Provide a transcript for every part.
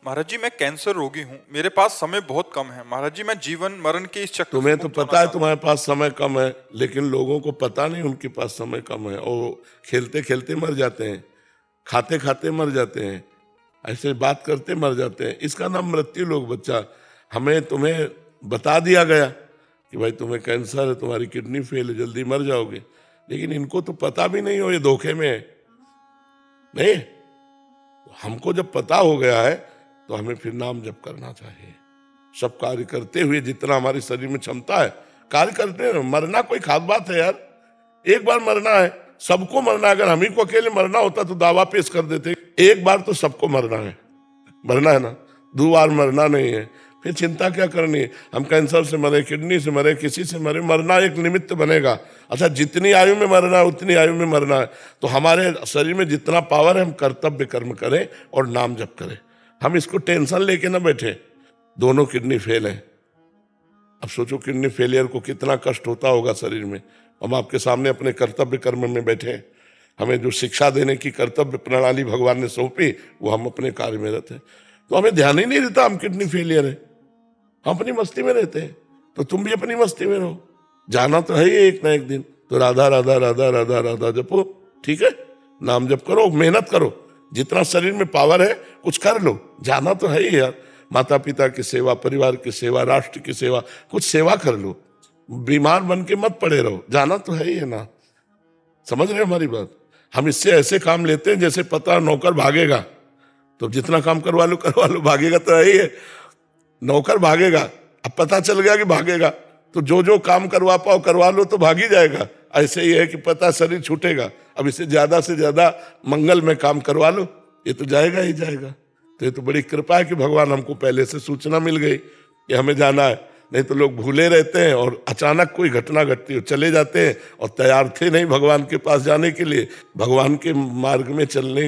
महाराज जी, मैं कैंसर रोगी हूँ। मेरे पास समय बहुत कम है। महाराज जी, मैं जीवन मरण के इस चक्र से तुम्हें तो मुक्त होना पता है चाहता हूँ। तुम्हारे पास समय कम है, लेकिन लोगों को पता नहीं उनके पास समय कम है और खेलते खेलते मर जाते हैं, खाते खाते मर जाते हैं, ऐसे बात करते मर जाते हैं। इसका नाम मृत्यु लोग। बच्चा, हमें तुम्हें बता दिया गया कि भाई तुम्हें कैंसर है, तुम्हारी किडनी फेल है, जल्दी मर जाओगे, लेकिन इनको तो पता भी नहीं हो, ये धोखे में है। नहीं, हमको जब पता हो गया है तो हमें फिर नाम जप करना चाहिए। सब कार्य करते हुए जितना हमारे शरीर में क्षमता है कार्य करते हैं। मरना कोई खास बात है यार, एक बार मरना है, सबको मरना है। अगर हम ही को अकेले मरना होता तो दावा पेश कर देते, एक बार तो सबको मरना है ना, दो बार मरना नहीं है। फिर चिंता क्या करनी है? हम कैंसर से मरे, किडनी से मरे, किसी से मरे, मरना एक निमित्त बनेगा। अच्छा, जितनी आयु में मरना है उतनी आयु में मरना है। तो हमारे शरीर में जितना पावर है हम कर्तव्य कर्म करें और नाम जप करें। हम इसको टेंशन लेके ना बैठे। दोनों किडनी फेल है, अब सोचो किडनी फेलियर को कितना कष्ट होता होगा शरीर में। हम आपके सामने अपने कर्तव्य कर्म में बैठे हैं। हमें जो शिक्षा देने की कर्तव्य प्रणाली भगवान ने सौंपी वो हम अपने कार्य में रहते हैं, तो हमें ध्यान ही नहीं देता हम किडनी फेलियर है। हम अपनी मस्ती में रहते हैं, तो तुम भी अपनी मस्ती में रहो। जाना तो है ही एक ना एक दिन, तो राधा राधा राधा राधा राधा जपो, ठीक है? नाम जप करो, मेहनत करो, जितना शरीर में पावर है कुछ कर लो। जाना तो है ही यार, माता पिता की सेवा, परिवार की सेवा, राष्ट्र की सेवा, कुछ सेवा कर लो। बीमार बन के मत पड़े रहो, जाना तो है ही है ना। समझ रहे हमारी बात? हम इससे ऐसे काम लेते हैं जैसे पता नौकर भागेगा तो जितना काम करवा लो, भागेगा तो है ही है। नौकर भागेगा, अब पता चल गया कि भागेगा तो जो जो काम करवा पाओ करवा लो, तो भाग ही जाएगा। ऐसे ही है कि पता शरीर छूटेगा, अब इसे ज्यादा से ज्यादा मंगल में काम करवा लो, ये तो जाएगा ही जाएगा। तो ये तो बड़ी कृपा है कि भगवान हमको पहले से सूचना मिल गई कि हमें जाना है। नहीं तो लोग भूले रहते हैं और अचानक कोई घटना घटती है चले जाते हैं, और तैयार थे नहीं भगवान के पास जाने के लिए। भगवान के मार्ग में चलने,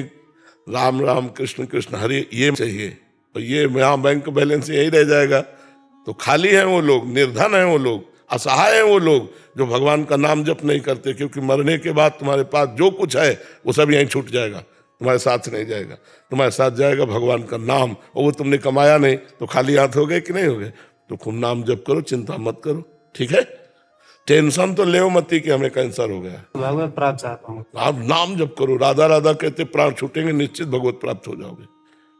राम राम कृष्ण कृष्ण हरे ये चाहिए, तो ये यहाँ बैंक बैलेंस यही रह जाएगा। तो खाली हैं वो लोग, निर्धन हैं वो लोग, असहाय हैं वो लोग जो भगवान का नाम जप नहीं करते, क्योंकि मरने के बाद तुम्हारे पास जो कुछ है वो सब यहीं छूट जाएगा, तुम्हारे साथ नहीं जाएगा। तुम्हारे साथ जाएगा भगवान का नाम, और वो तुमने कमाया नहीं तो खाली हाथ हो गए कि नहीं हो गए। तो खूब नाम जप करो, चिंता मत करो, ठीक है? टेंशन तो ले मत कि हमें कैंसर हो गया। भगवत प्राप्त चाहता हूँ। आप नाम जप करो, राधा राधा कहते प्राण छूटेंगे, निश्चित भगवत प्राप्त हो जाओगे,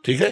ठीक है?